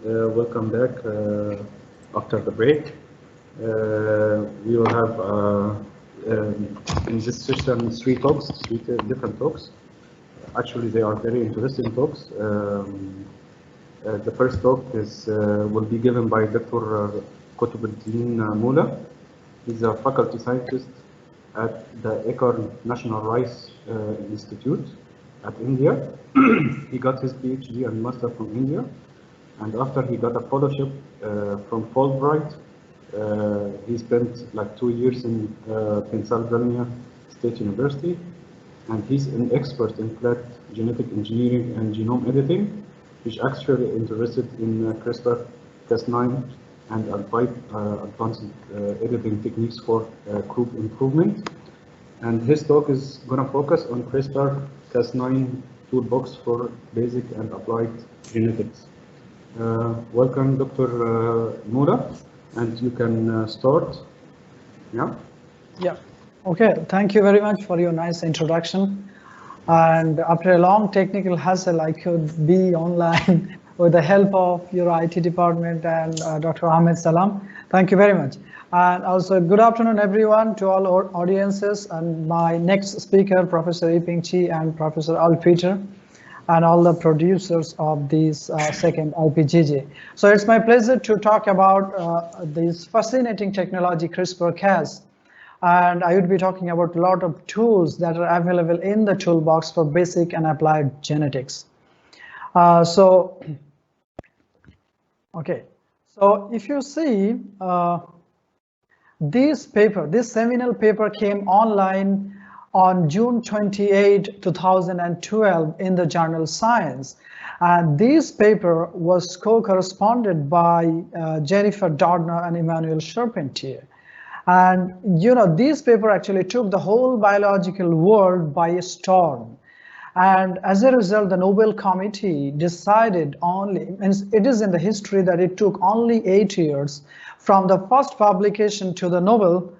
Welcome back after the break. We will have in this session three different talks. Actually, they are very interesting talks. The first talk will be given by Dr. Kutubuddin Molla. He's a faculty scientist at the Acorn National Rice Institute at India. He got his PhD and master from India. And after he got a fellowship from Fulbright, he spent like 2 years in Pennsylvania State University, and he's an expert in plant genetic engineering and genome editing. He's actually interested in CRISPR-Cas9 and advanced editing techniques for crop improvement. And his talk is going to focus on CRISPR-Cas9 toolbox for basic and applied genetics. Welcome, Dr. Molla, and you can start. Yeah. Yeah. Okay. Thank you very much for your nice introduction. And after a long technical hassle, I could be online with the help of your IT department and Dr. Ahmed Salam. Thank you very much. And also, good afternoon, everyone, to all our audiences and my next speaker, Professor IPGG and Professor Peter, and all the producers of this second IPGG. So it's my pleasure to talk about this fascinating technology, CRISPR-Cas. And I would be talking about a lot of tools that are available in the toolbox for basic and applied genetics. Okay. So if you see this seminal paper came online on June 28, 2012 in the journal Science. And this paper was co-corresponded by Jennifer Doudna and Emmanuel Charpentier. And this paper actually took the whole biological world by storm. And as a result, the Nobel Committee decided it is in the history that it took only 8 years from the first publication to the Nobel,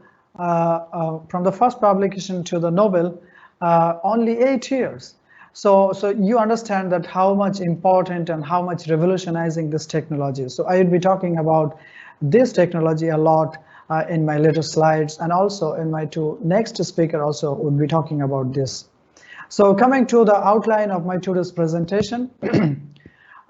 only 8 years. So you understand that how much important and how much revolutionizing this technology is. So I will be talking about this technology a lot in my later slides, and also in my two next speaker also would be talking about this. So coming to the outline of my today's presentation.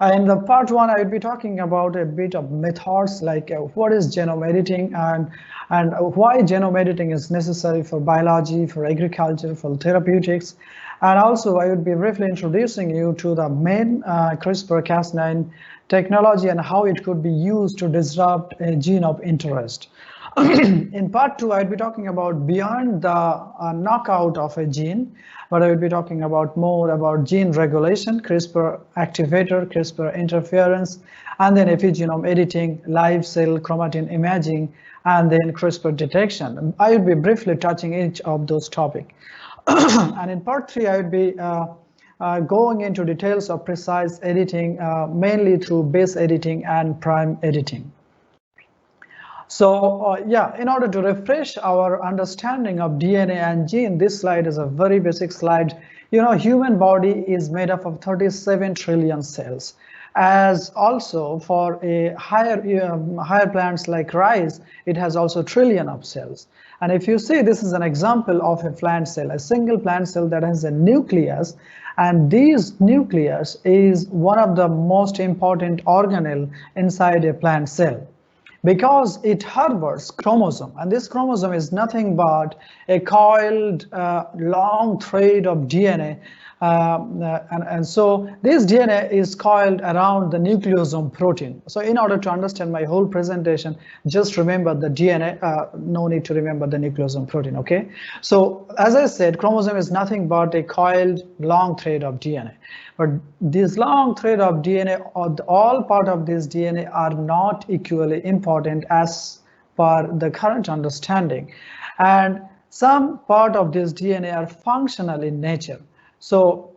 In the part one, I will be talking about a bit of methods like what is genome editing and why genome editing is necessary for biology, for agriculture, for therapeutics. And also I would be briefly introducing you to the main CRISPR-Cas9 technology and how it could be used to disrupt a gene of interest. In part two, I'd be talking about beyond the knockout of a gene, but I will be talking about more about gene regulation, CRISPR activator, CRISPR interference, and then epigenome editing, live cell chromatin imaging, and then CRISPR detection. I will be briefly touching each of those topics. And in part three, I will be going into details of precise editing, mainly through base editing and prime editing. So in order to refresh our understanding of DNA and gene, this slide is a very basic slide. Human body is made up of 37 trillion cells. As also for a higher plants like rice, it has also trillion of cells. And if you see, this is an example of a plant cell, a single plant cell that has a nucleus. And this nucleus is one of the most important organelle inside a plant cell, because it harbors chromosome, and this chromosome is nothing but a coiled long thread of DNA, and so this DNA is coiled around the nucleosome protein. So in order to understand my whole presentation, just remember the DNA, no need to remember the nucleosome protein, okay? So as I said, chromosome is nothing but a coiled long thread of DNA. But this long thread of DNA, or all part of this DNA, are not equally important as per the current understanding. And some part of this DNA are functional in nature. So,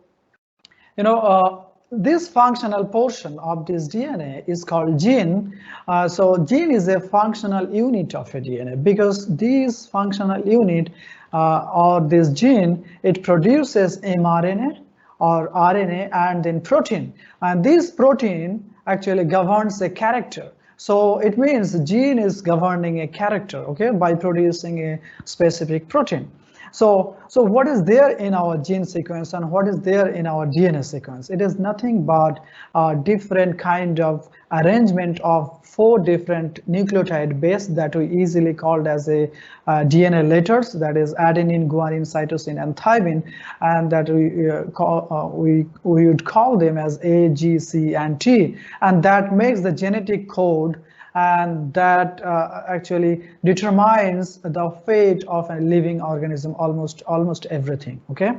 this functional portion of this DNA is called gene. So gene is a functional unit of a DNA, because this functional unit or this gene, it produces mRNA or RNA and then protein. And this protein actually governs a character. So it means the gene is governing a character, okay, by producing a specific protein. So what is there in our gene sequence and what is there in our DNA sequence? It is nothing but a different kind of arrangement of 4 different nucleotide base that we easily called as a DNA letters, that is adenine, guanine, cytosine, and thymine, and that we would call them as A, G, C, and T, and that makes the genetic code, and that actually determines the fate of a living organism, almost everything. Okay,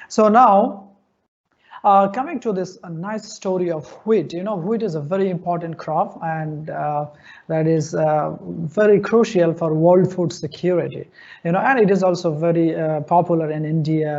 so now coming to this nice story of wheat. You know, wheat is a very important crop, and that is very crucial for world food security. You know, and it is also very popular in India,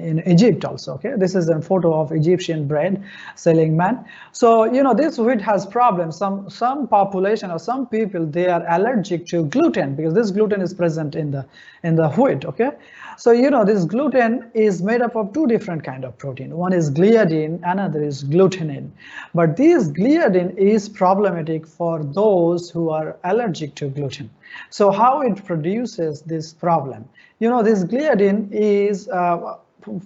in Egypt also. Okay, this is a photo of Egyptian bread selling man. So you know, this wheat has problems. Some population or some people, they are allergic to gluten, because this gluten is present in the wheat. Okay, so you know, this gluten is made up of 2 different kind of protein. One is gliadin, another is glutenin. But this gliadin is problematic for those who are allergic to gluten. So how it produces this problem? You know, this gliadin is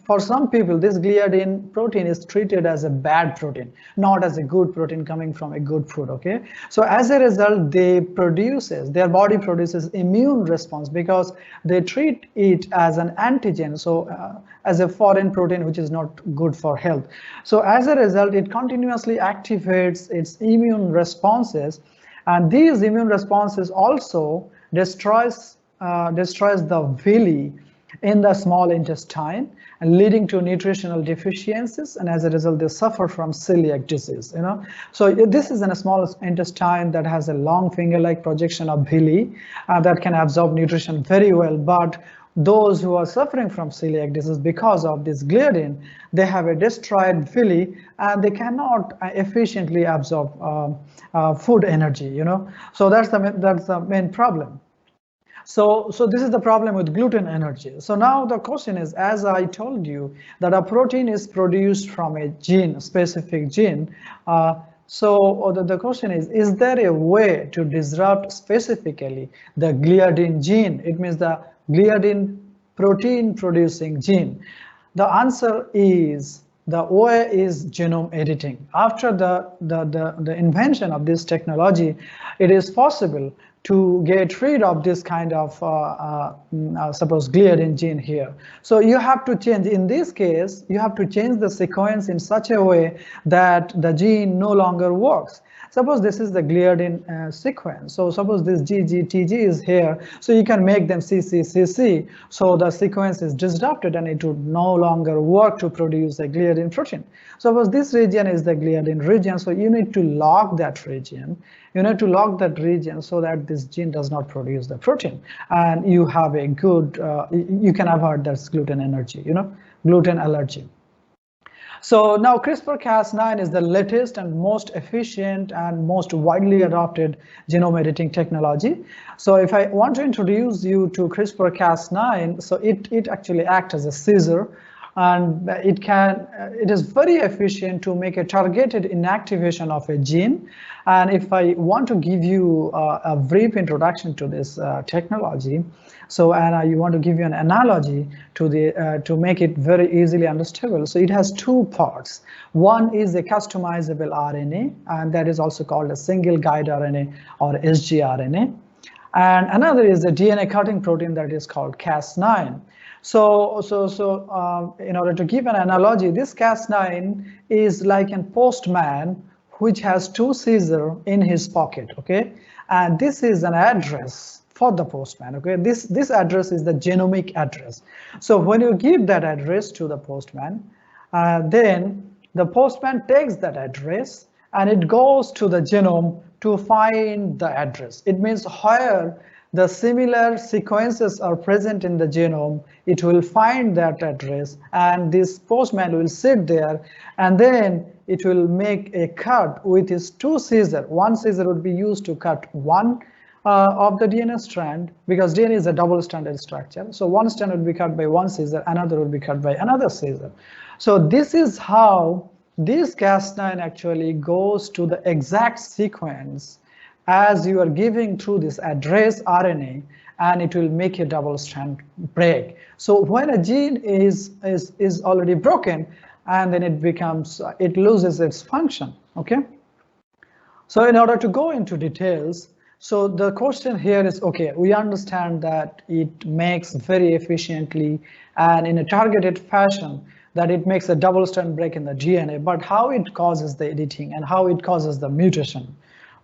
for some people, this gliadin protein is treated as a bad protein, not as a good protein coming from a good food. Okay, so as a result, their body produces immune response, because they treat it as an antigen, so as a foreign protein which is not good for health. So as a result, it continuously activates its immune responses, and these immune responses also destroys the villi in the small intestine, and leading to nutritional deficiencies, and as a result they suffer from celiac disease. You know, so this is in a small intestine that has a long finger-like projection of villi that can absorb nutrition very well, but those who are suffering from celiac disease because of this gliadin, they have a destroyed villi and they cannot efficiently absorb food energy. You know, so that's the main problem. So this is the problem with gluten energy. So now the question is, as I told you, that a protein is produced from a gene, a specific gene. So the question is there a way to disrupt specifically the gliadin gene? It means the gliadin protein producing gene. The answer is, the way is genome editing. After the invention of this technology, it is possible to get rid of this kind of suppose gliadin gene here. So you have to change, in this case, you have to change the sequence in such a way that the gene no longer works. Suppose this is the gliadin sequence. So suppose this GGTG is here, so you can make them CCCC. So the sequence is disrupted and it would no longer work to produce a gliadin protein. Suppose this region is the gliadin region, so you need to lock that region. You need to lock that region so that this gene does not produce the protein, and you have a good, you can avoid that gluten energy, you know, gluten allergy. So now CRISPR-Cas9 is the latest and most efficient and most widely adopted genome editing technology. So if I want to introduce you to CRISPR-Cas9, so it actually acts as a scissor, and it is very efficient to make a targeted inactivation of a gene. And if I want to give you a brief introduction to this technology, so and you want to give you an analogy to make it very easily understandable. So it has 2 parts. One is a customizable RNA, and that is also called a single guide RNA or sgRNA. And another is a DNA cutting protein that is called Cas9. So in order to give an analogy, this Cas9 is like a postman which has 2 scissors in his pocket, okay? And this is an address for the postman, okay? This address is the genomic address. So when you give that address to the postman, then the postman takes that address and it goes to the genome to find the address. It means where the similar sequences are present in the genome, it will find that address, and this postman will sit there, and then it will make a cut with his 2 scissors. One scissor would be used to cut one of the DNA strand, because DNA is a double-stranded structure. So one strand would be cut by one scissor, another would be cut by another scissor. So this is how this Cas9 actually goes to the exact sequence as you are giving through this address RNA, and it will make a double strand break. So when a gene is already broken, and then it loses its function, okay? So in order to go into details, so the question here is, okay, we understand that it makes very efficiently and in a targeted fashion that it makes a double strand break in the DNA, but how it causes the editing and how it causes the mutation?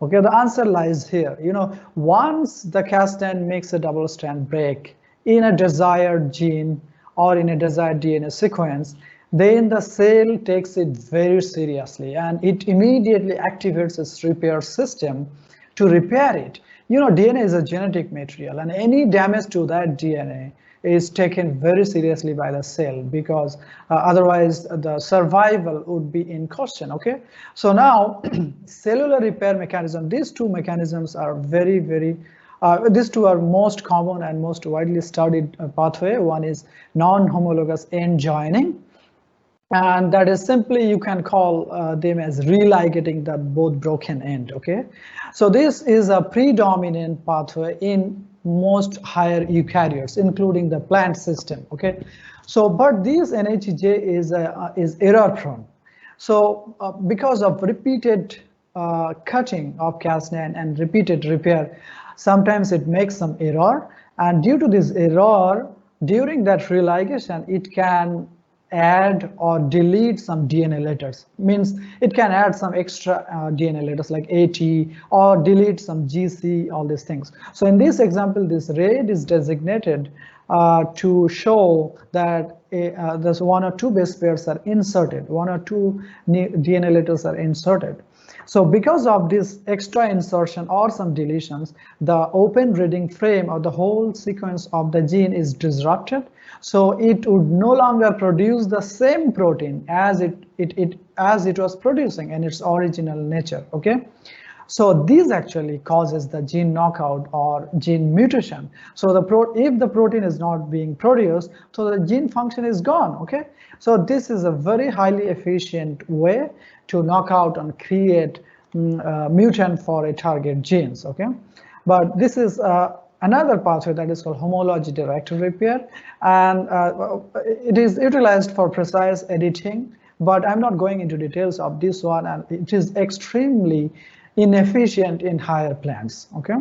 Okay, the answer lies here. You know, once the Cas9 makes a double strand break in a desired gene or in a desired DNA sequence, then the cell takes it very seriously and it immediately activates its repair system to repair it. You know, DNA is a genetic material, and any damage to that DNA is taken very seriously by the cell, because otherwise the survival would be in question, okay? So now, cellular repair mechanism, these two mechanisms are these two are most common and most widely studied pathway. One is non-homologous end joining, and that is simply, you can call them as religating the both broken end, okay? So this is a predominant pathway in most higher eukaryotes, including the plant system, okay? So, but this NHJ is error prone. So because of repeated cutting of Cas9 and repeated repair, sometimes it makes some error, and due to this error, during that religation, it can add or delete some DNA letters. Means it can add some extra DNA letters like AT, or delete some GC, all these things. So in this example, this red is designated to show that there's one or two base pairs are inserted, one or two DNA letters are inserted. So because of this extra insertion or some deletions, the open reading frame or the whole sequence of the gene is disrupted. So it would no longer produce the same protein as it was producing in its original nature, okay? So this actually causes the gene knockout or gene mutation. So if the protein is not being produced, so the gene function is gone, okay? So this is a very highly efficient way to knock out and create mutant for a target genes, okay? But this is another pathway that is called homology directed repair, and it is utilized for precise editing, but I'm not going into details of this one, and it is extremely inefficient in higher plants, okay?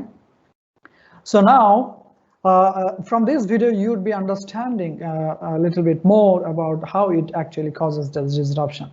So now, from this video, you would be understanding a little bit more about how it actually causes the disruption.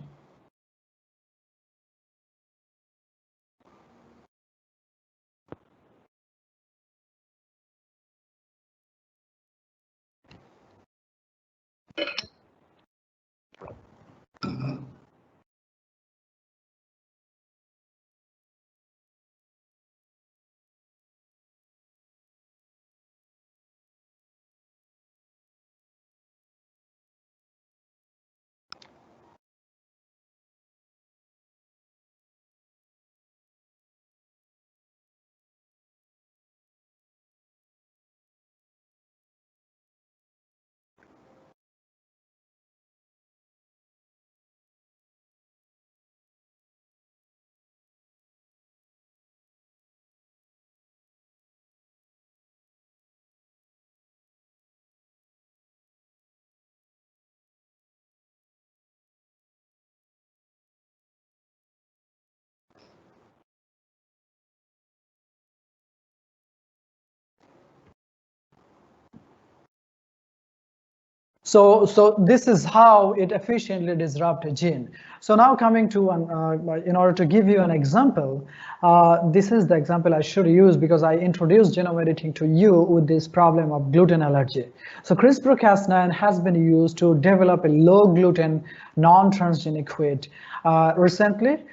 So this is how it efficiently disrupts a gene. So now coming to in order to give you an example, this is the example I should use because I introduced genome editing to you with this problem of gluten allergy. So CRISPR-Cas9 has been used to develop a low gluten non-transgenic wheat recently.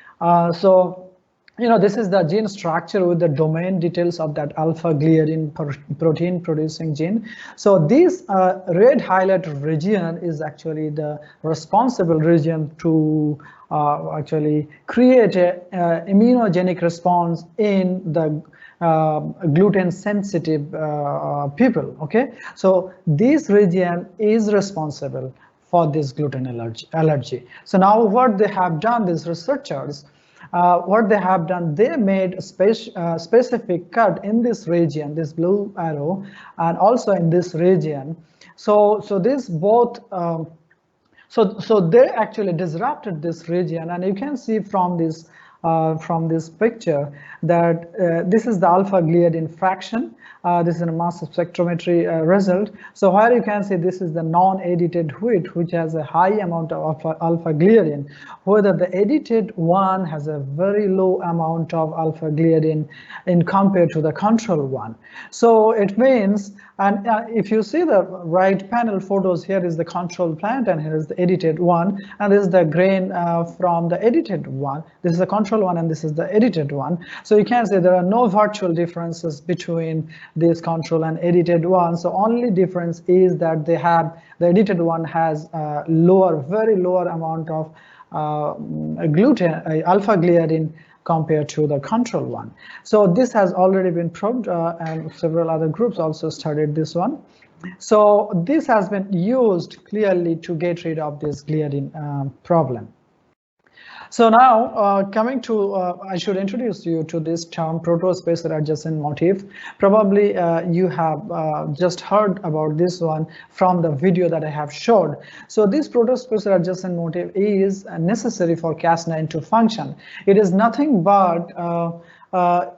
You know, this is the gene structure with the domain details of that alpha gliadin protein producing gene. So this red highlighted region is actually the responsible region to actually create a immunogenic response in the gluten sensitive people, okay? So this region is responsible for this gluten allergy. So now what they have done, these researchers, what they have done, they made a specific cut in this region, this blue arrow, and also in this region. So this both, so they actually disrupted this region, and you can see from this picture that this is the alpha gliadin fraction. This is a mass spectrometry result. So here you can see this is the non-edited wheat, which has a high amount of alpha gliadin, whether the edited one has a very low amount of alpha gliadin in compared to the control one. So it means, and if you see the right panel photos, here is the control plant and here is the edited one, and this is the grain from the edited one. This is the control one and this is the edited one. So you can say there are no virtual differences between this control and edited one. So only difference is that they have, the edited one has lower, very lower amount of gluten, alpha gliadin compared to the control one. So this has already been proved, and several other groups also studied this one. So this has been used clearly to get rid of this gliadin problem. So now coming to, I should introduce you to this term Protaspacer adjacent motif. Probably you have just heard about this one from the video that I have showed. So this Protaspacer adjacent motif is necessary for Cas9 to function. It is nothing but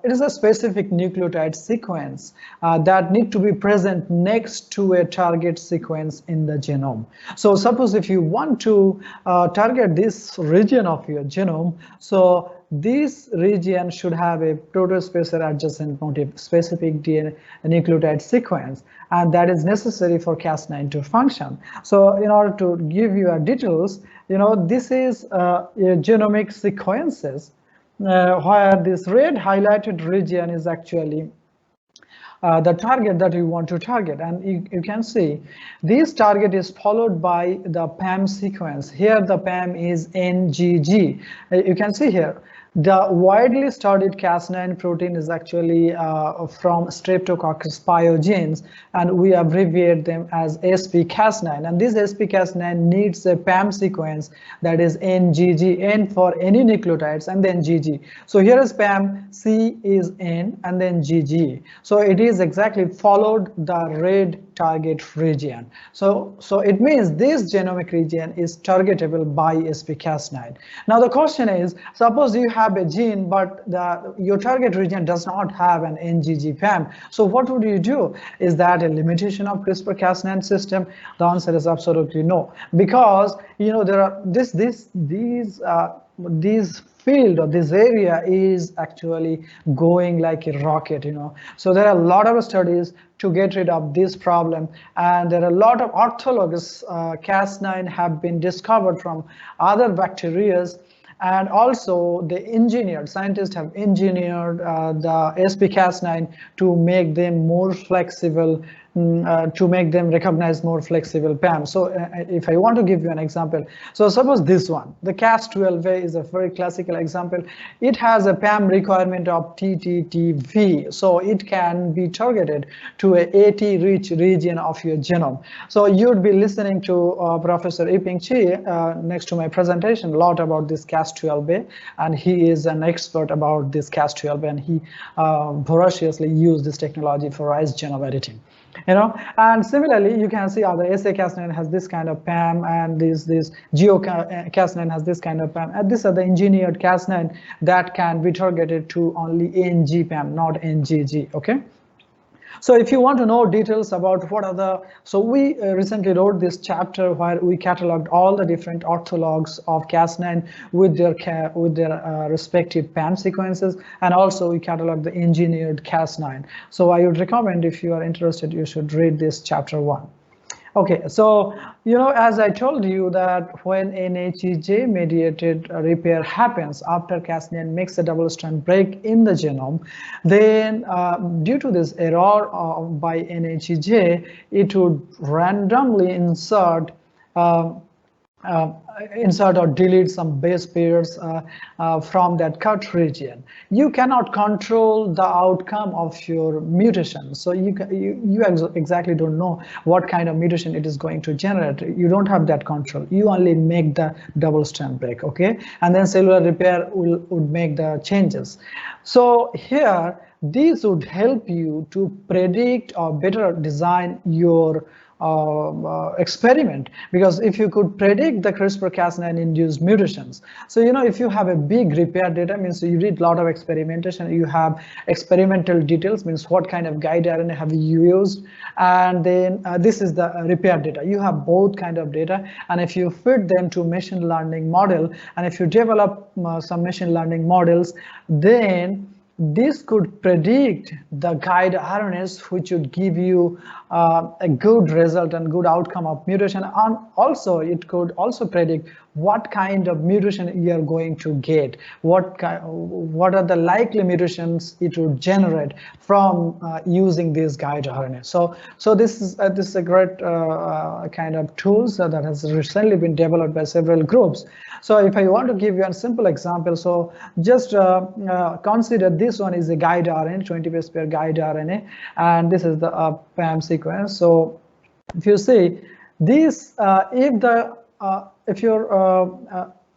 it is a specific nucleotide sequence that need to be present next to a target sequence in the genome. So suppose if you want to target this region of your genome, so this region should have a Protaspacer adjacent motif specific DNA nucleotide sequence, and that is necessary for Cas9 to function. So in order to give you details, this is genomic sequences where this red highlighted region is actually the target that you want to target, and you can see this target is followed by the PAM sequence. Here the PAM is NGG. You can see here the widely studied Cas9 protein is actually from Streptococcus pyogenes, and we abbreviate them as SP-Cas9. And this SP-Cas9 needs a PAM sequence that is NGG, N for any nucleotides, and then GG. So here is PAM, C is N, and then GG. So it is exactly followed the red target region. So it means this genomic region is targetable by SP-Cas9. Now the question is, suppose you have a gene, but your target region does not have an NGG PAM. So what would you do? Is that a limitation of CRISPR-Cas9 system? The answer is absolutely no, because there are these field or this area is actually going like a rocket, So there are a lot of studies to get rid of this problem, and there are a lot of orthologous Cas9 have been discovered from other bacteria. And also the scientists have engineered the SP-Cas9 to make them more flexible, to make them recognize more flexible PAM. So if I want to give you an example, so suppose this one, the Cas12a is a very classical example. It has a PAM requirement of TTTV, so it can be targeted to a AT-rich region of your genome. So you'd be listening to Professor Yiping next to my presentation a lot about this Cas12a, and he is an expert about this Cas12a, and he voraciously used this technology for rice genome editing. And similarly, you can see other SA-Cas9 has this kind of PAM, and this GeoCas9 has this kind of PAM. And these are the engineered Cas9 that can be targeted to only NG PAM, not NGG. Okay. So if you want to know details about what are the, so we recently wrote this chapter where we cataloged all the different orthologs of Cas9 with their respective PAM sequences, and also we cataloged the engineered Cas9. So I would recommend, if you are interested, you should read this chapter 1. Okay, so as I told you that when NHEJ mediated repair happens after Cas9 makes a double strand break in the genome, then due to this error by NHEJ, it would randomly insert insert or delete some base pairs from that cut region. You cannot control the outcome of your mutation. So you exactly don't know what kind of mutation it is going to generate. You don't have that control. You only make the double strand break, okay? And then cellular repair would make the changes. So here, these would help you to predict or better design your experiment, because if you could predict the CRISPR-Cas9 induced mutations, so if you have a big repair data, means you did a lot of experimentation, you have experimental details, means what kind of guide RNA have you used, and then this is the repair data. You have both kind of data, and if you fit them to machine learning model, and if you develop some machine learning models, then this could predict the guide RNAs, which would give you a good result and good outcome of mutation. And also, it could also predict what kind of mutation you are going to get, what are the likely mutations it would generate from using this guide RNA. So this is a great kind of tools that has recently been developed by several groups. So if I want to give you a simple example, so just consider this one is a guide RNA, 20 base pair guide RNA, and this is the PAM sequence. So if you see this, if the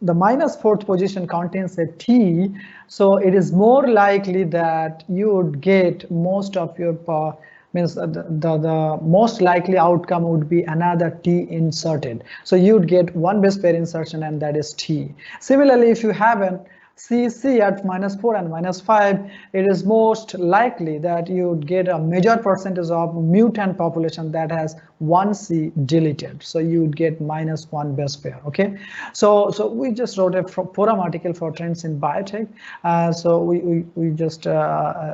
-4th position contains a T, so it is more likely that you would get most of your means the most likely outcome would be another T inserted. So you would get one base pair insertion, and that is T. Similarly, if you have an CC at -4 and -5, it is most likely that you would get a major percentage of mutant population that has one C deleted. So you would get -1 base pair. Okay, so we just wrote a forum article for trends in biotech. So we just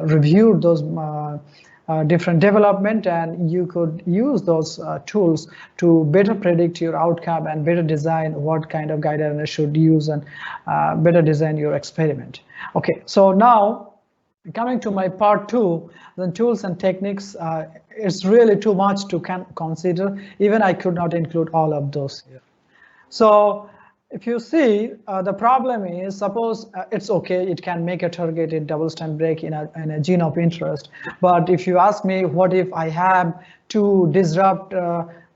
reviewed those different development, and you could use those tools to better predict your outcome and better design what kind of guide RNA should use, and better design your experiment. Okay, so now coming to my part 2, the tools and techniques, it's really too much to consider. Even I could not include all of those here. So if you see, the problem is, suppose it's okay, it can make a targeted double strand break in a gene of interest. But if you ask me, what if I have to disrupt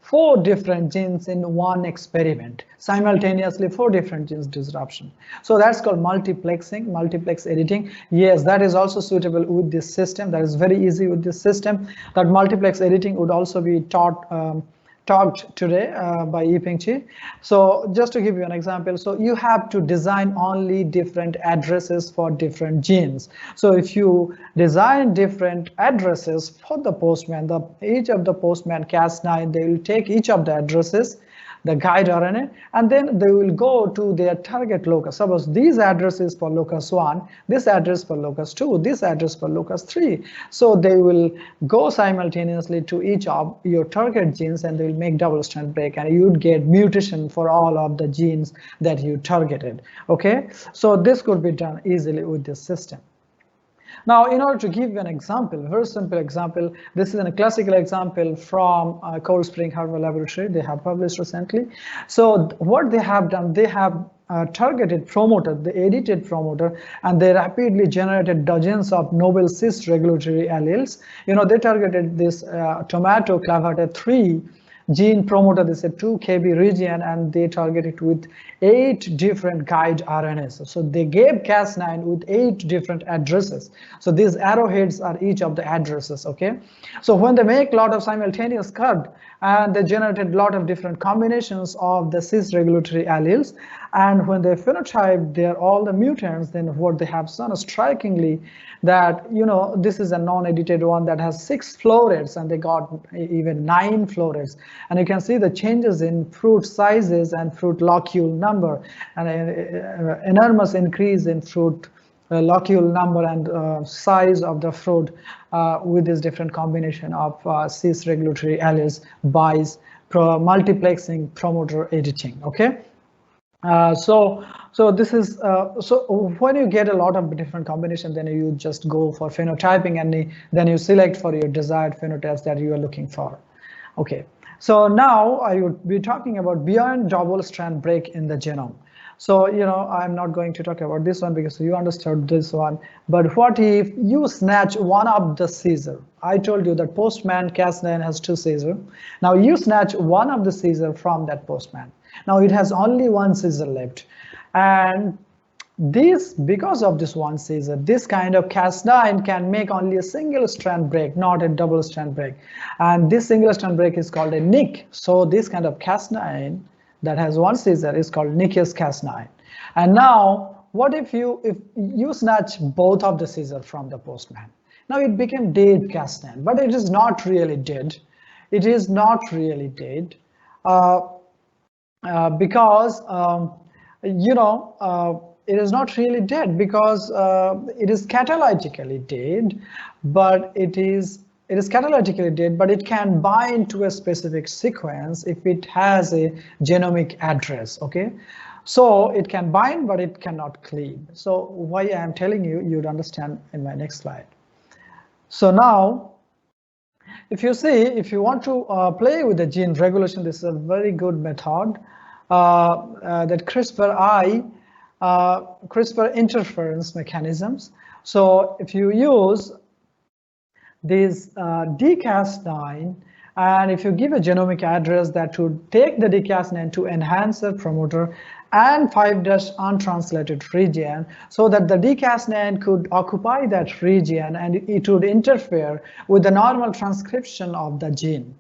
4 different genes in one experiment, simultaneously 4 different genes disruption? So that's called multiplexing, multiplex editing. Yes, that is also suitable with this system. That is very easy with this system. That multiplex editing would also be talked today by IPGG. So just to give you an example, so you have to design only different addresses for different genes. So if you design different addresses for the postman, each of the postman Cas9, they will take each of the addresses, the guide RNA, and then they will go to their target locus. Suppose these addresses for locus 1, this address for locus 2, this address for locus 3. So they will go simultaneously to each of your target genes, and they will make double strand break, and you would get mutation for all of the genes that you targeted. Okay, so this could be done easily with this system. Now, in order to give you an example, very simple example, this is a classical example from Cold Spring Harbor Laboratory. They have published recently. So what they have done, they have targeted promoter, the edited promoter, and they rapidly generated dozens of novel cis regulatory alleles. They targeted this tomato clavata 3 gene promoter, this is a 2 kb region, and they target it with 8 different guide RNAs. So they gave Cas9 with 8 different addresses. So these arrowheads are each of the addresses. Okay, so when they make a lot of simultaneous cut, and they generated a lot of different combinations of the cis regulatory alleles, and when they phenotype they're all the mutants, then what they have seen strikingly that this is a non-edited one that has 6 florets, and they got even 9 florets, and you can see the changes in fruit sizes and fruit locule number, and an enormous increase in fruit locule number and size of the fruit with this different combination of cis regulatory alleles by multiplexing promoter editing. Okay. So this is so when you get a lot of different combination, then you just go for phenotyping, and then you select for your desired phenotypes that you are looking for. Okay, So now I would be talking about beyond double strand break in the genome. So, I'm not going to talk about this one because you understood this one. But what if you snatch one of the Caesar? I told you that postman Cas9 has 2 Caesar. Now you snatch one of the Caesar from that postman. Now it has only 1 Caesar left. And because of this 1 Caesar, this kind of Cas9 can make only a single strand break, not a double strand break. And this single strand break is called a nick. So this kind of Cas9 that has 1 Caesar is called nickus Cas9. And now, what if you snatch both of the Caesar from the postman? Now it became dead Cas9, but it is not really dead. It is not really dead because it is not really dead because it is catalytically dead, but it is catalytically dead, but it can bind to a specific sequence if it has a genomic address, okay? So it can bind, but it cannot cleave. So why I am telling you, you'd understand in my next slide. So now, if you want to play with the gene regulation, this is a very good method that CRISPR interference mechanisms. So if you use these dCas9, and if you give a genomic address that would take the dCas9 to enhancer promoter and 5' untranslated region, so that the dCas9 could occupy that region and it would interfere with the normal transcription of the gene.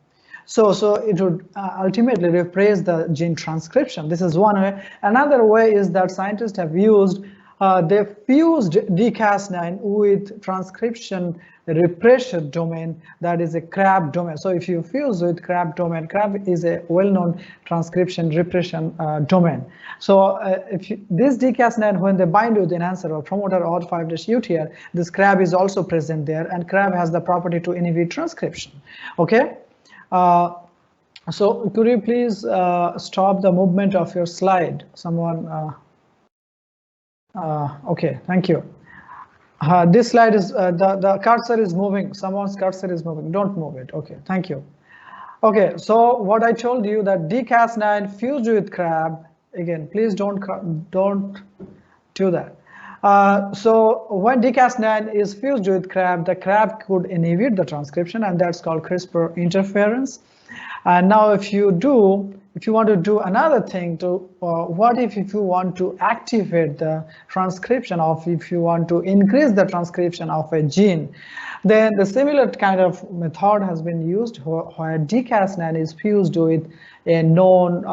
So it would ultimately repress the gene transcription. This is one way. Another way is that scientists have used, they fused dCas9 with transcription repression domain, that is a CRAB domain. So if you fuse with CRAB domain, CRAB is a well-known transcription repression domain. So this dCas9, when they bind with enhancer or promoter or 5' UTR, this CRAB is also present there, and CRAB has the property to inhibit transcription. Okay. So could you please stop the movement of your slide? Someone. Okay, thank you. This slide is the cursor is moving. Someone's cursor is moving. Don't move it. Okay, thank you. Okay, so what I told you that dCas9 fused with CRAB. Again, please don't do that. So when dCas9 is fused with CRAB, the CRAB could inhibit the transcription, and that's called CRISPR interference. And now if you want to do another thing, what if you want to activate the transcription of, if you want to increase the transcription of a gene, then the similar kind of method has been used where dCas9 is fused with a known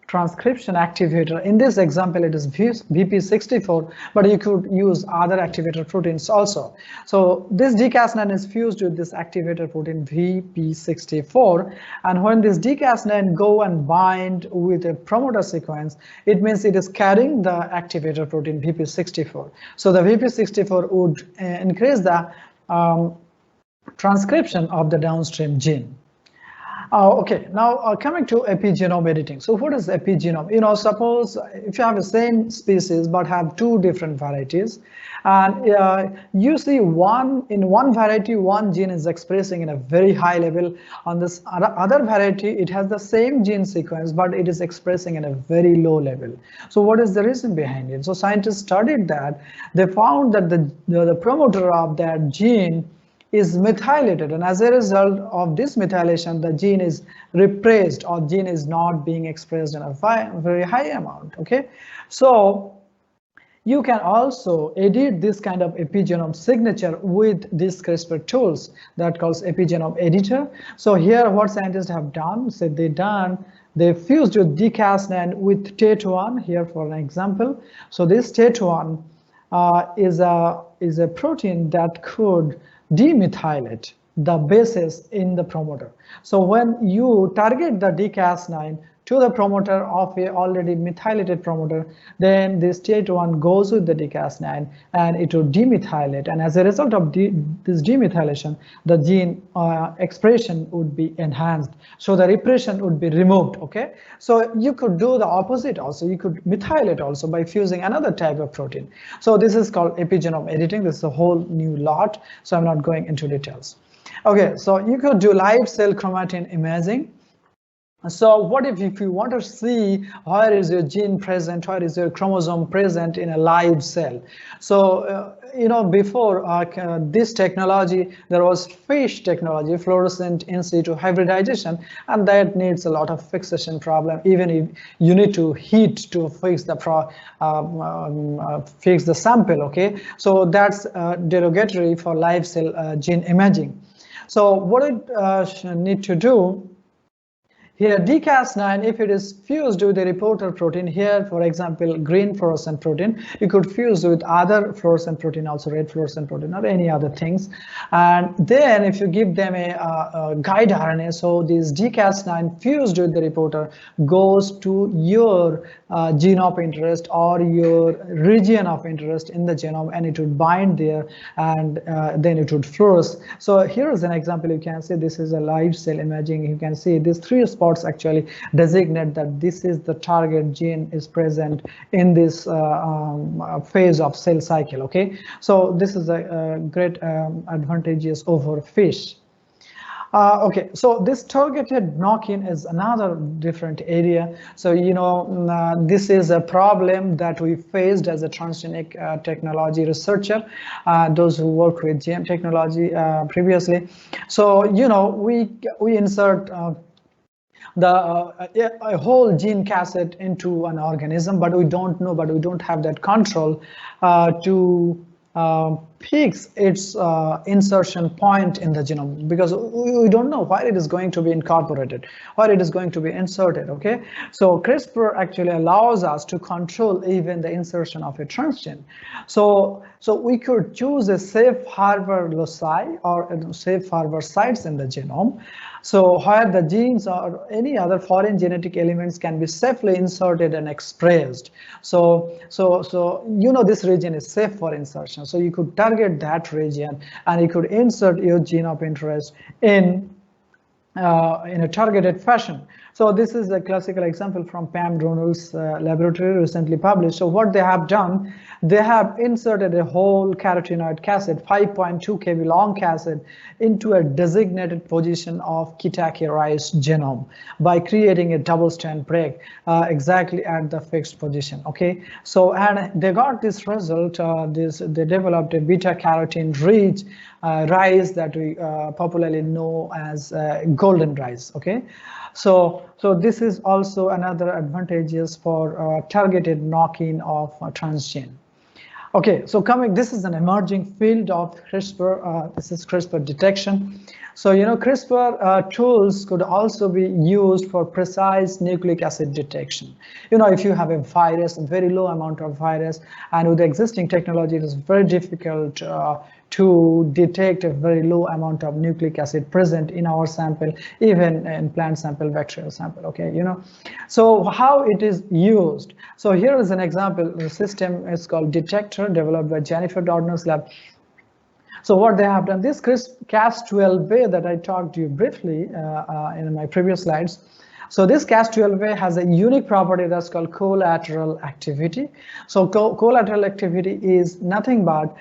transcription activator. In this example, it is VP64, but you could use other activator proteins also. So this dCas9 is fused with this activator protein VP64, and when this dCas9 go and bind with a promoter sequence, it means it is carrying the activator protein VP64. So the VP64 would increase the transcription of the downstream gene. Okay, now coming to epigenome editing. So what is epigenome? Suppose if you have the same species but have 2 different varieties, and you see in one variety, one gene is expressing in a very high level. On this other variety, it has the same gene sequence, but it is expressing in a very low level. So what is the reason behind it? So scientists studied that. They found that the promoter of that gene is methylated, and as a result of this methylation, the gene is repressed, or gene is not being expressed in a very high amount. Okay, so you can also edit this kind of epigenome signature with these CRISPR tools that calls Epigenome Editor. So here what scientists have done, they fused with dCas9 with TET1 here for an example. So this TET1 is a protein that could demethylate the bases in the promoter. So when you target the dCas9 to the promoter of a already methylated promoter, then this TET1 goes with the dCas9 and it will demethylate, and as a result of this demethylation, the gene expression would be enhanced, so the repression would be removed. Okay, so you could do the opposite also. You could methylate also by fusing another type of protein. So this is called epigenome editing. This is a whole new lot, so I'm not going into details. Okay, so you could do live cell chromatin imaging. So what if you want to see where is your gene present, where is your chromosome present in a live cell? So, before this technology, there was FISH technology, fluorescent in situ hybridization, and that needs a lot of fixation problem. Even if you need to heat to fix the fix the sample, okay? So that's derogatory for live cell gene imaging. So what it need to do, here, dCas9, if it is fused with a reporter protein, here, for example, green fluorescent protein, you could fuse with other fluorescent protein, also red fluorescent protein, or any other things. And then if you give them a guide RNA, so this dCas9 fused with the reporter goes to your gene of interest or your region of interest in the genome, and it would bind there, and then it would fluoresce. So here is an example. You can see this is a live cell imaging. You can see these 3 spots actually designate that this is the target gene is present in this phase of cell cycle. Okay, so this is a great advantageous over FISH. Okay, so this targeted knock-in is another different area. So, this is a problem that we faced as a transgenic technology researcher, those who work with GM technology previously. So, we insert a whole gene cassette into an organism, but we don't have that control to fix its insertion point in the genome, because we don't know where it is going to be incorporated, where it is going to be inserted. Okay, so CRISPR actually allows us to control even the insertion of a transgene. So we could choose a safe harbor loci or safe harbor sites in the genome, so where the genes or any other foreign genetic elements can be safely inserted and expressed. So this region is safe for insertion. So you could target that region and you could insert your gene of interest in a targeted fashion. So this is a classical example from Pam Donald's laboratory, recently published. So what they have done, they have inserted a whole carotenoid cassette, 5.2 kb long cassette, into a designated position of Kitake rice genome by creating a double strand break exactly at the fixed position. Okay, so and they got this result. They developed a beta carotene rich rice that we popularly know as golden rice. Okay, so this is also another advantageous for targeted knock-in of transgene. Okay, so this is an emerging field of CRISPR. This is CRISPR detection. So CRISPR tools could also be used for precise nucleic acid detection. If you have a virus, a very low amount of virus, and with existing technology, it is very difficult to detect a very low amount of nucleic acid present in our sample, even in plant sample, bacterial sample. Okay, so how it is used. So here is an example. The system is called Detector, developed by Jennifer Doudna's lab. So what they have done, this Cas12a that I talked to you briefly in my previous slides. So this Cas12a has a unique property that's called collateral activity. So collateral activity is nothing but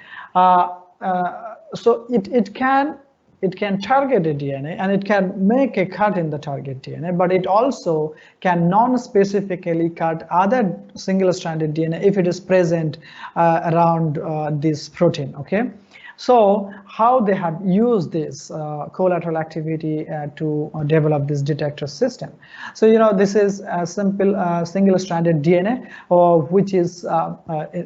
so it can target a DNA and it can make a cut in the target DNA, but it also can non-specifically cut other single-stranded DNA if it is present around this protein. Okay, so how they have used this collateral activity to develop this detector system. So this is a simple single-stranded DNA, which is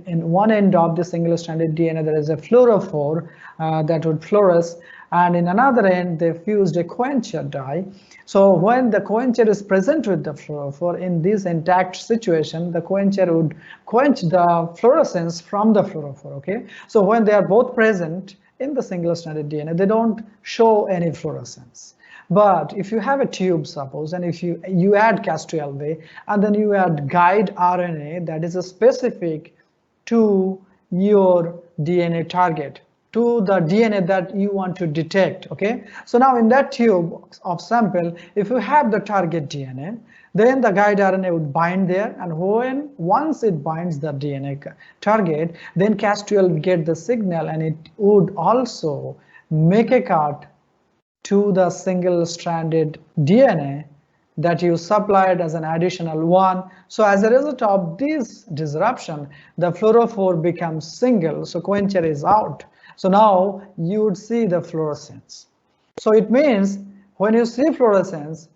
in one end of the single-stranded DNA there is a fluorophore that would fluoresce, and in another end they fused a quencher dye. So when the quencher is present with the fluorophore in this intact situation, the quencher would quench the fluorescence from the fluorophore. Okay, so when they are both present in the single-stranded DNA, they don't show any fluorescence. But if you have a tube, suppose, and if you add Cas12a and then you add guide RNA that is specific to your DNA target, to the DNA that you want to detect. Okay, so now in that tube of sample, if you have the target DNA, then the guide RNA would bind there, and once it binds the DNA target, then Cas12 get the signal and it would also make a cut to the single-stranded DNA that you supplied as an additional 1. So as a result of this disruption, the fluorophore becomes single, so quencher is out. So now you would see the fluorescence. So it means when you see fluorescence,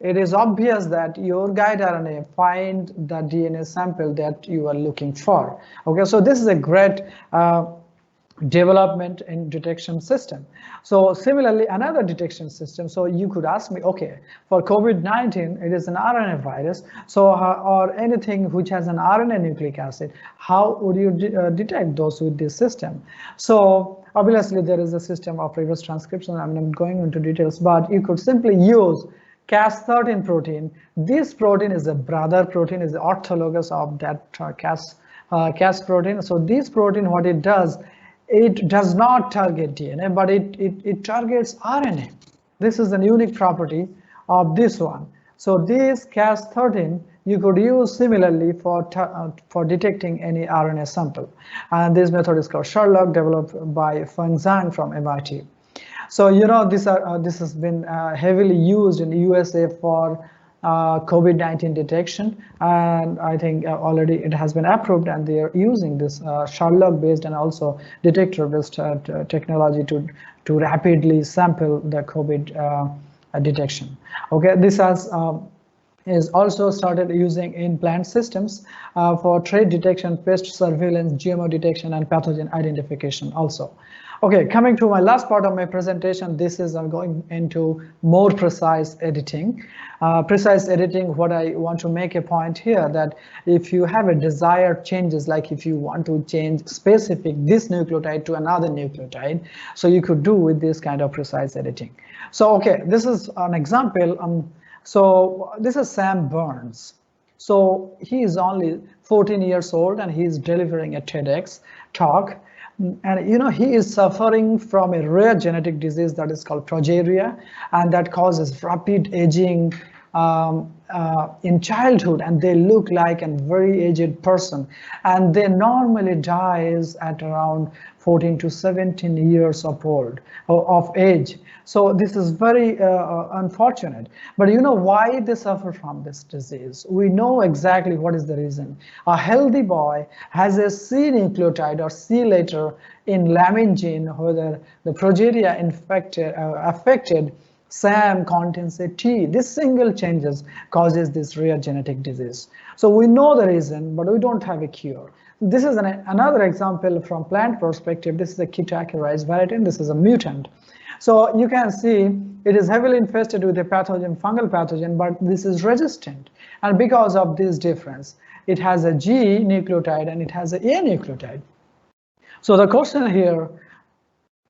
it is obvious that your guide RNA find the DNA sample that you are looking for. Okay, so this is a great development in detection system. So similarly, another detection system. So you could ask me, okay, for COVID-19, it is an RNA virus. So or anything which has an RNA nucleic acid, how would you detect those with this system? So obviously there is a system of reverse transcription. I'm not going into details, but you could simply use Cas13 protein. This protein is a brother protein, is the orthologous of that Cas protein. So this protein, what it does not target DNA, but it targets RNA. This is a unique property of this one. So this Cas13 you could use similarly for detecting any RNA sample. And this method is called Sherlock, developed by Feng Zhang from MIT. So you know this has been heavily used in the USA for COVID-19 detection, and I think already it has been approved, and they are using this Sherlock-based and also detector-based technology to rapidly sample the COVID detection. Okay, this has is also started using in plant systems for trait detection, pest surveillance, GMO detection, and pathogen identification also. Okay, coming to my last part of my presentation, this is going into more precise editing. Precise editing, what I want to make a point here, that if you have a desired changes, like if you want to change specific this nucleotide to another nucleotide, so you could do with this kind of precise editing. So okay, this is an example. So this is Sam Burns. So he is only 14 years old and he is delivering a TEDx talk. And you know, he is suffering from a rare genetic disease that is called progeria, and that causes rapid aging in childhood, and they look like a very aged person, and they normally dies at around 14 to 17 years of age. So this is very unfortunate. But you know why they suffer from this disease? We know exactly what is the reason. A healthy boy has a C nucleotide or C letter in lamin gene, whether the progeria affected Sam contains a T. This single changes causes this rare genetic disease. So we know the reason, but we don't have a cure. This is another example from plant perspective. This is a Ketake rice variety, and this is a mutant. So you can see it is heavily infested with a pathogen, fungal pathogen, but this is resistant. And because of this difference, it has a G nucleotide and it has an A nucleotide. So the question here,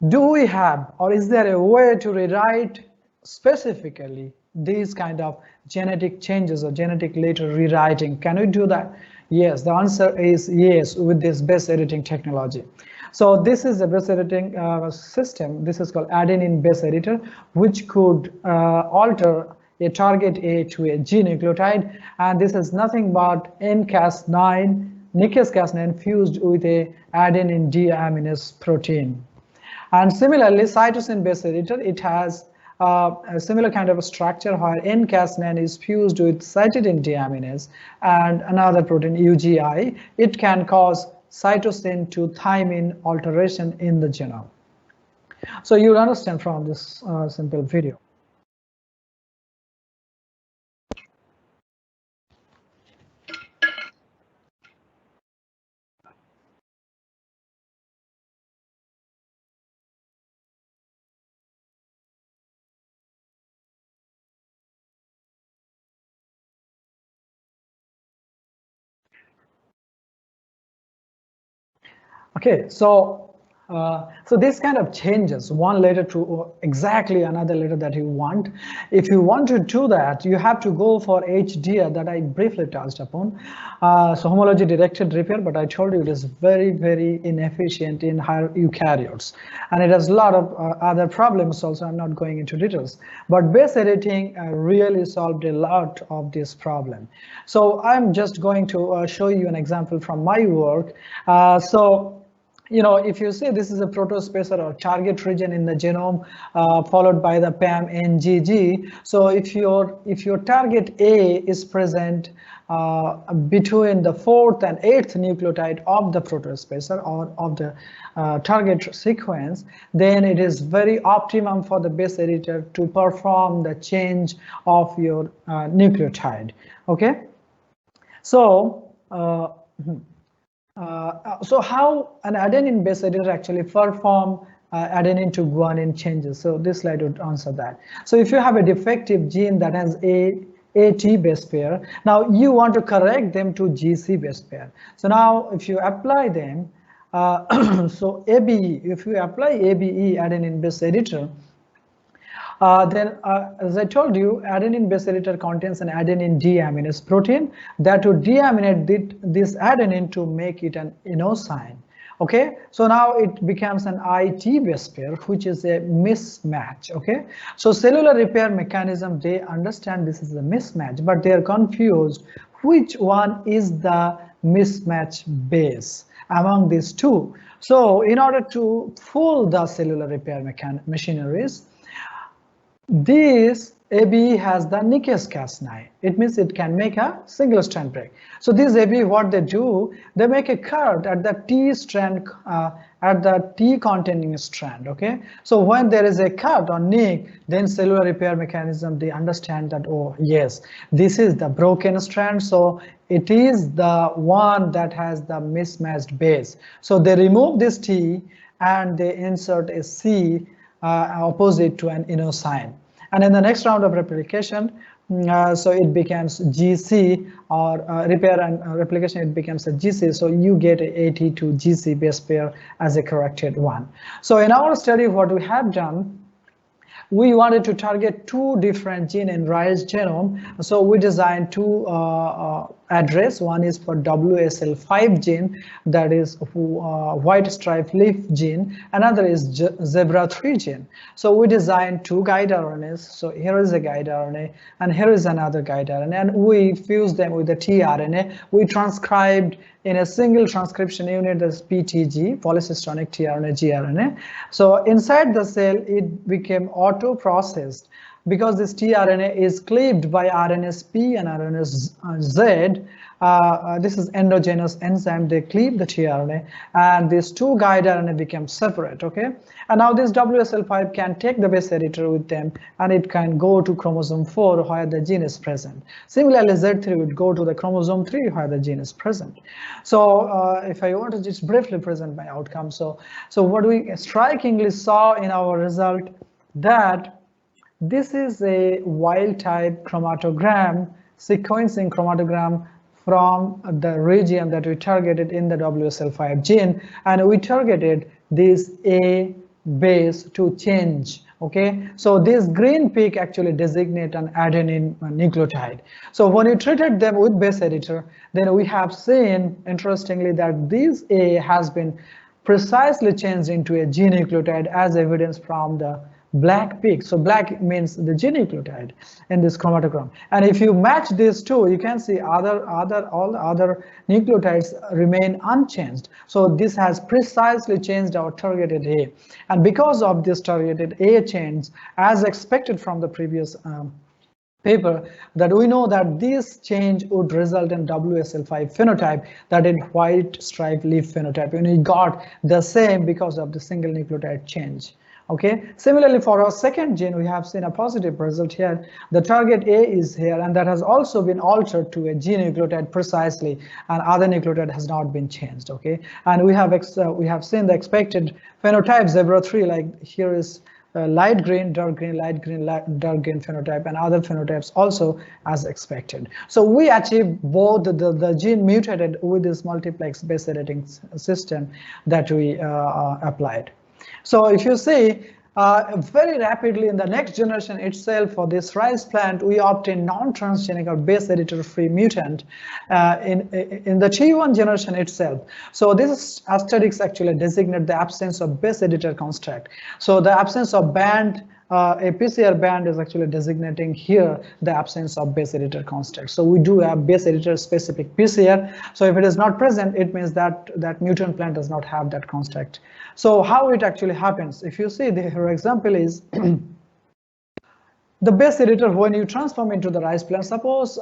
do we have, or is there a way to rewrite specifically these kind of genetic changes or genetic letter rewriting? Can we do that? Yes, the answer is yes with this base editing technology. So this is a base editing system. This is called Adenine Base Editor, which could alter a target A to a G nucleotide, and this is nothing but Cas9, Cas9 fused with a adenine deaminase protein. And similarly, cytosine base editor, it has a similar kind of a structure where Cas9 is fused with cytidine deaminase and another protein UGI. It can cause cytosine to thymine alteration in the genome. So you'll understand from this simple video. Okay, so this kind of changes one letter to exactly another letter that you want. If you want to do that, you have to go for HDR that I briefly touched upon. So homology directed repair, but I told you it is very, very inefficient in higher eukaryotes. And it has a lot of other problems also. I'm not going into details. But base editing really solved a lot of this problem. So I'm just going to show you an example from my work. if you say this is a protaspacer or target region in the genome, followed by the PAM-NGG. So if your target A is present between the 4th and 8th nucleotide of the protaspacer or of the target sequence, then it is very optimum for the base editor to perform the change of your nucleotide. Okay, so so how an adenine base editor actually perform adenine to guanine changes? So this slide would answer that. So if you have a defective gene that has AT base pair, now you want to correct them to GC base pair. So now if you apply them, so ABE, if you apply ABE adenine base editor, then as I told you, adenine base editor contains an adenine deaminase protein that would deaminate this adenine to make it an inosine. Okay, so now it becomes an IT base pair, which is a mismatch. Okay, so cellular repair mechanism, they understand this is a mismatch, but they are confused which one is the mismatch base among these two. So in order to fool the cellular repair machineries, this ABE has the Cas9. It means it can make a single strand break. So these ABE, what they do, they make a cut at the T strand, at the T containing strand. Okay, so when there is a cut on NIC, then cellular repair mechanism, they understand that, oh yes, this is the broken strand, so it is the one that has the mismatched base. So they remove this T and they insert a C opposite to an inosine. And in the next round of replication, so it becomes GC, or repair and replication, it becomes a GC. So you get a AT to GC base pair as a corrected one. So in our study, what we have done, we wanted to target two different genes in rice genome. So we designed two address. One is for WSL5 gene, that is white stripe leaf gene. Another is zebra3 gene. So we designed two guide RNAs. So here is a guide RNA and here is another guide RNA, and we fused them with the tRNA. We transcribed in a single transcription unit, that's PTG, polycystonic tRNA gRNA. So inside the cell, it became auto-processed because this tRNA is cleaved by RNase P and RNase Z. This is endogenous enzyme, they cleave the tRNA, and these two guide RNA become separate. Okay, and now this WSL5 can take the base editor with them, and it can go to chromosome 4 where the gene is present. Similarly, Z3 would go to the chromosome 3 where the gene is present. So if I want to just briefly present my outcome, so what we strikingly saw in our result, that this is a wild type chromatogram, sequencing chromatogram from the region that we targeted in the WSL5 gene, and we targeted this A base to change. Okay, so this green peak actually designate an adenine nucleotide. So when we treated them with base editor, then we have seen, interestingly, that this A has been precisely changed into a G nucleotide, as evidence from the black peak. So black means the G nucleotide in this chromatogram. And if you match these two, you can see all the other nucleotides remain unchanged. So this has precisely changed our targeted A. And because of this targeted A change, as expected from the previous paper, that we know that this change would result in WSL5 phenotype, that is white stripe leaf phenotype, and we got the same because of the single nucleotide change. Okay, similarly for our second gene, we have seen a positive result here. The target A is here, and that has also been altered to a G nucleotide precisely, and other nucleotide has not been changed. Okay, and we have seen the expected phenotype zebra3, like here is light green, dark green, light green, dark green phenotype, and other phenotypes also as expected. So we achieved both the gene mutated with this multiplex base editing system that we applied. So if you see, very rapidly in the next generation itself, for this rice plant, we obtained non-transgenic or base editor-free mutant in the T1 generation itself. So this aesthetics actually designate the absence of base editor construct. So the absence of band a PCR band is actually designating here the absence of base editor construct. So we do have base editor specific PCR. So if it is not present, it means that that mutant plant does not have that construct. So how it actually happens? If you see, her example is the base editor, when you transform into the rice plant, suppose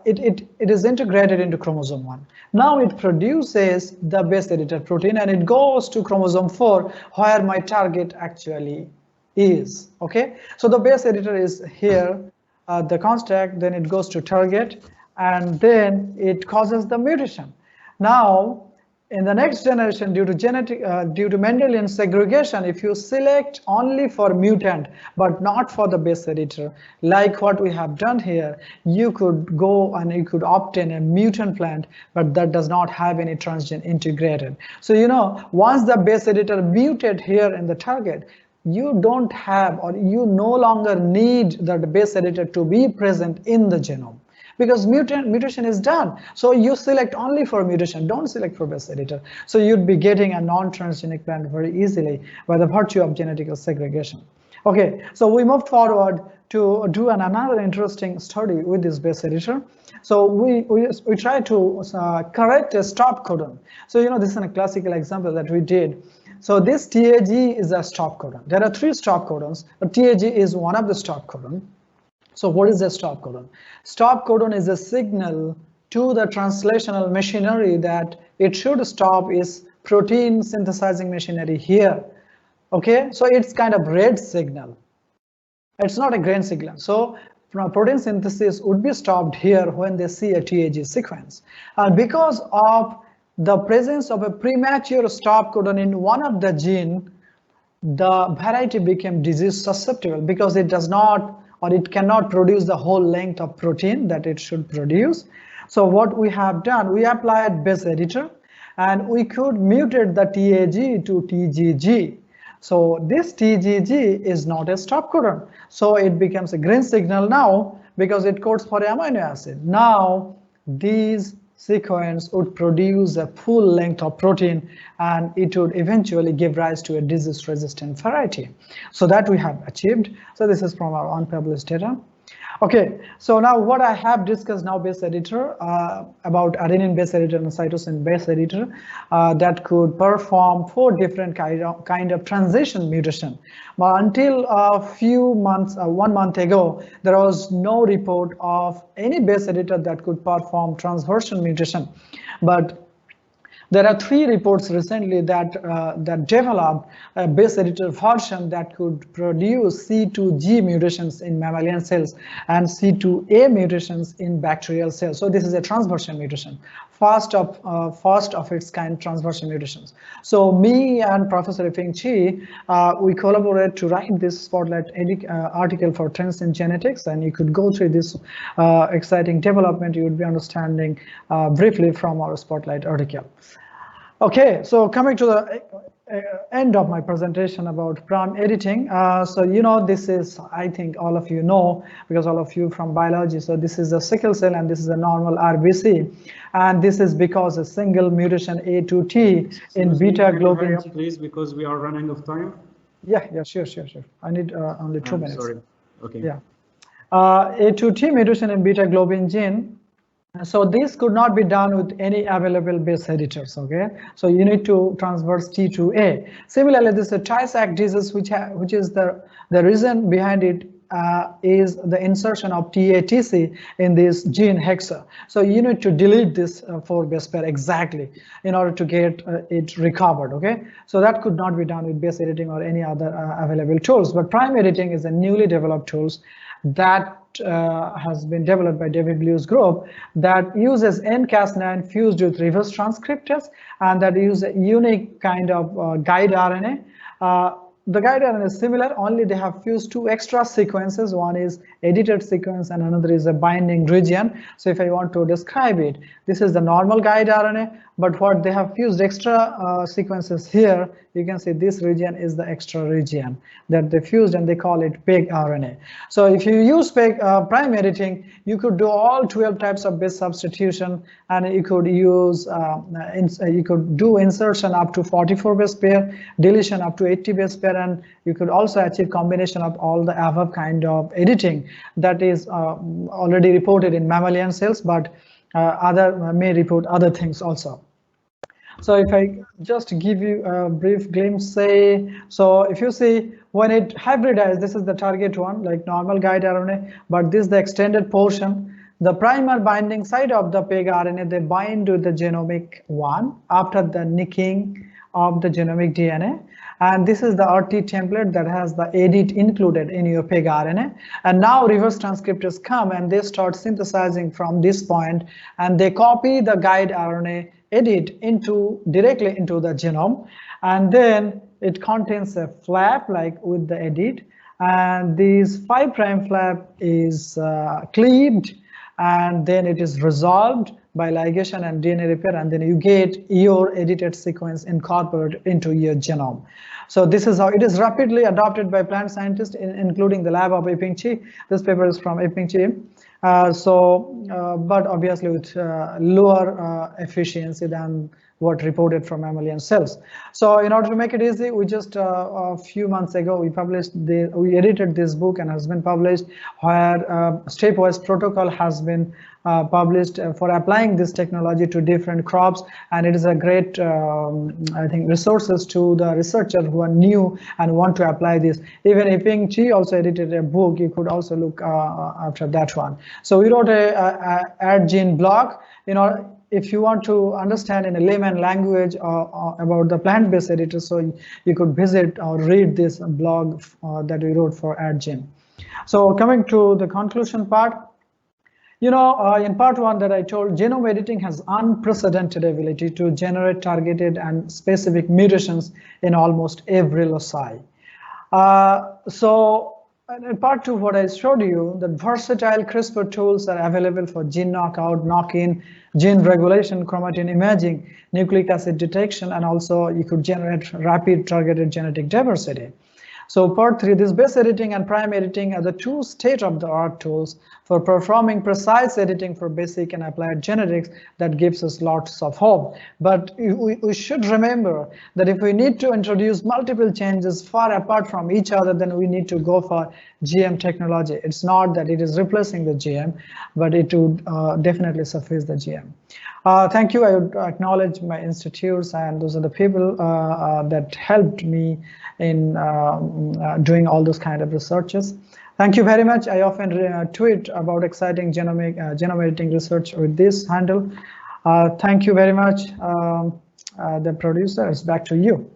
it is integrated into chromosome 1. Now it produces the base editor protein and it goes to chromosome 4 where my target actually is. Okay, so the base editor is here, the construct, then it goes to target and then it causes the mutation. Now in the next generation, due to Mendelian segregation, if you select only for mutant but not for the base editor, like what we have done here, you could go and you could obtain a mutant plant, but that does not have any transgene integrated. So you know, once the base editor muted here in the target, you don't have, or you no longer need the base editor to be present in the genome, because mutation is done. So you select only for mutation, don't select for base editor. So you'd be getting a non-transgenic plant very easily by the virtue of genetic segregation. Okay, so we moved forward to do another interesting study with this base editor. So we try to correct a stop codon. So you know, this is a classical example that we did. So this TAG is a stop codon. There are 3 stop codons, but TAG is one of the stop codon. So what is a stop codon? Stop codon is a signal to the translational machinery that it should stop its protein synthesizing machinery here. Okay, so it's kind of red signal. It's not a green signal. So protein synthesis would be stopped here when they see a TAG sequence. And because of the presence of a premature stop codon in one of the gene, the variety became disease susceptible because it does not, or it cannot produce the whole length of protein that it should produce. So what we have done, we applied base editor and we could mutate the TAG to TGG. So this TGG is not a stop codon. So it becomes a green signal now because it codes for amino acid. Now these sequence would produce a full length of protein and it would eventually give rise to a disease resistant variety. So that we have achieved. So this is from our unpublished data. Okay, so now what I have discussed now base editor, about adenine base editor and cytosine base editor that could perform 4 different kind of transition mutation. But until a few months, 1 month ago, there was no report of any base editor that could perform transversion mutation. But there are 3 reports recently that developed a base editor version that could produce C2G mutations in mammalian cells and C2A mutations in bacterial cells. So this is a transversion mutation, first of its kind transversion mutations. So me and Professor Yifeng Chi, we collaborate to write this spotlight article for Trends in Genetics, and you could go through this exciting development. You would be understanding briefly from our spotlight article. Okay, so coming to the end of my presentation about prime editing. So you know, this is, I think all of you know, because all of you from biology. So this is a sickle cell and this is a normal RBC, and this is because a single mutation A2T in beta globin. Please, because we are running out of time. Yeah, sure. I need only 2 minutes. Sorry. Okay. Yeah, A2T mutation in beta globin gene. So this could not be done with any available base editors, okay? So you need to transverse T2A. Similarly, this is a Tay-Sachs disease, which is the reason behind it is the insertion of TATC in this gene hexa. So you need to delete this 4 base pair exactly in order to get it recovered, okay? So that could not be done with base editing or any other available tools. But prime editing is a newly developed tools that has been developed by David Liu's group that uses nCas9 fused with reverse transcriptase and that use a unique kind of guide RNA. The guide RNA is similar, only they have fused 2 extra sequences. One is edited sequence and another is a binding region. So if I want to describe it, this is the normal guide RNA, but what they have fused extra sequences here, you can see this region is the extra region that they fused and they call it PEG RNA. So if you use PEG prime editing, you could do all 12 types of base substitution, and you could use, you could do insertion up to 44 base pair, deletion up to 80 base pair, and you could also achieve combination of all the above kind of editing that is already reported in mammalian cells, but other may report other things also. So if I just give you a brief glimpse, say, so if you see when it hybridizes, this is the target one, like normal guide RNA, but this is the extended portion. The primer binding site of the PEG RNA, they bind to the genomic one after the nicking of the genomic DNA. And this is the RT template that has the edit included in your PEG RNA. And now reverse transcriptors come and they start synthesizing from this point, and they copy the guide RNA edit directly into the genome, and then it contains a flap like with the edit, and this 5' flap is cleaved, and then it is resolved by ligation and DNA repair, and then you get your edited sequence incorporated into your genome. So this is how it is rapidly adopted by plant scientists, including the lab of IPGG. This paper is from IPGG. But obviously with lower efficiency than what reported from mammalian cells. So in order to make it easy, we just a few months ago we edited this book and has been published, where stepwise protocol has been published for applying this technology to different crops, and it is a great I think resources to the researchers who are new and want to apply this. Even IPGG also edited a book, you could also look after that one. So we wrote a AdGene blog. If you want to understand in a layman language about the plant-based editor, so you could visit or read this blog that we wrote for AdGene. So coming to the conclusion part, in part one that I told, genome editing has unprecedented ability to generate targeted and specific mutations in almost every loci. So in part two, what I showed you, that versatile CRISPR tools are available for gene knockout, knock-in, gene regulation, chromatin imaging, nucleic acid detection, and also you could generate rapid targeted genetic diversity. So part three, this base editing and prime editing are the two state-of-the-art tools for performing precise editing for basic and applied genetics that gives us lots of hope. But we should remember that if we need to introduce multiple changes far apart from each other, then we need to go for GM technology. It's not that it is replacing the GM, but it would definitely suffice the GM. Thank you. I would acknowledge my institutes, and those are the people that helped me in doing all those kind of researches. Thank you very much. I often tweet about exciting genome editing research with this handle. Thank you very much. The producer, it's back to you.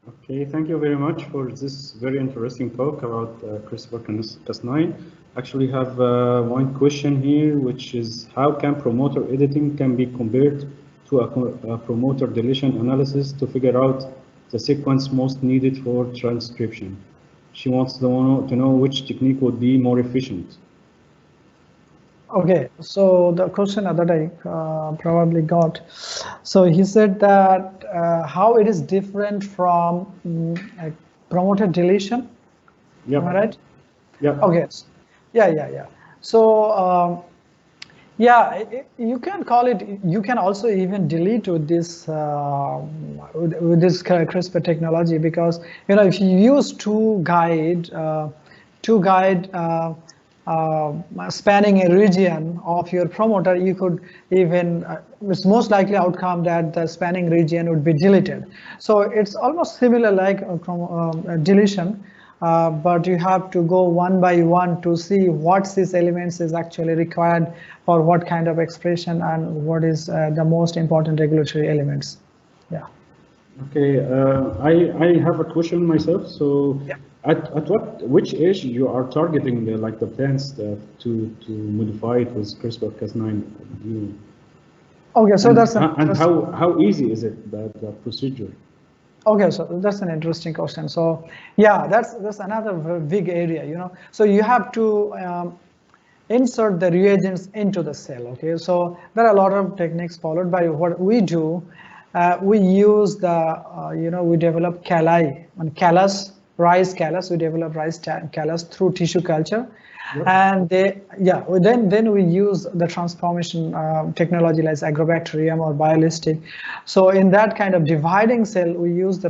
Okay, thank you very much for this very interesting talk about CRISPR-Cas9. Actually have one question here, which is how can promoter editing can be compared to a promoter deletion analysis to figure out the sequence most needed for transcription? She wants to know which technique would be more efficient. Okay, so the question that I probably got, so he said that how it is different from promoter deletion. Yeah. Am I right? Yeah. Okay. Yeah. So yeah, you can call it. You can also even delete with this CRISPR technology, because if you use two guide spanning a region of your promoter, you could even it's most likely outcome that the spanning region would be deleted. So it's almost similar like deletion. But you have to go one by one to see what these elements is actually required for what kind of expression and what is the most important regulatory elements. Yeah. Okay, I have a question myself. So, yeah. At which age you are targeting the plants to modify it with CRISPR-Cas9? Okay, so and how easy is it the procedure? Okay, so that's an interesting question. So yeah, that's another big area, So you have to insert the reagents into the cell. Okay, so there are a lot of techniques followed by what we do. We use we develop calli and callus, rice callus. We develop rice callus through tissue culture. Yep. And then we use the transformation technology like agrobacterium or biolistic. So in that kind of dividing cell, we use the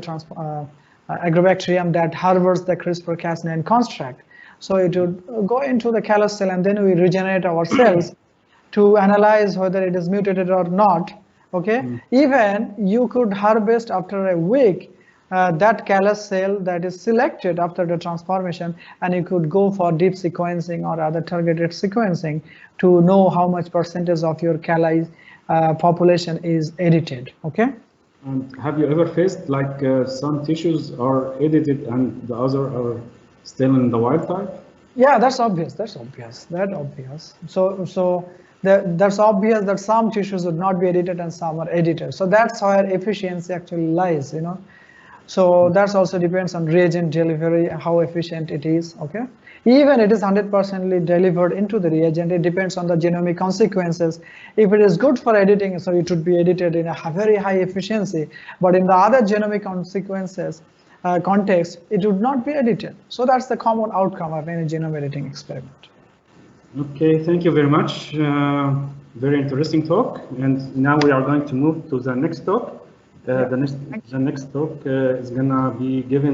agrobacterium that harbors the CRISPR-Cas9 construct. So it would go into the callus cell, and then we regenerate our cells to analyze whether it is mutated or not. Okay, even you could harvest after a week that callus cell that is selected after the transformation, and you could go for deep sequencing or other targeted sequencing to know how much percentage of your calli population is edited. Okay. And have you ever faced like some tissues are edited and the other are still in the wild type? Yeah, that's obvious. That's obvious. So that's obvious that some tissues would not be edited and some are edited. So that's where efficiency actually lies, you know. So that's also depends on reagent delivery, how efficient it is. Okay, even it is 100% delivered into the reagent, it depends on the genomic consequences. If it is good for editing, so it would be edited in a very high efficiency, but in the other genomic consequences context, it would not be edited. So that's the common outcome of any genome editing experiment. Okay, thank you very much. Very interesting talk. And now we are going to move to the next talk. The next talk is gonna be given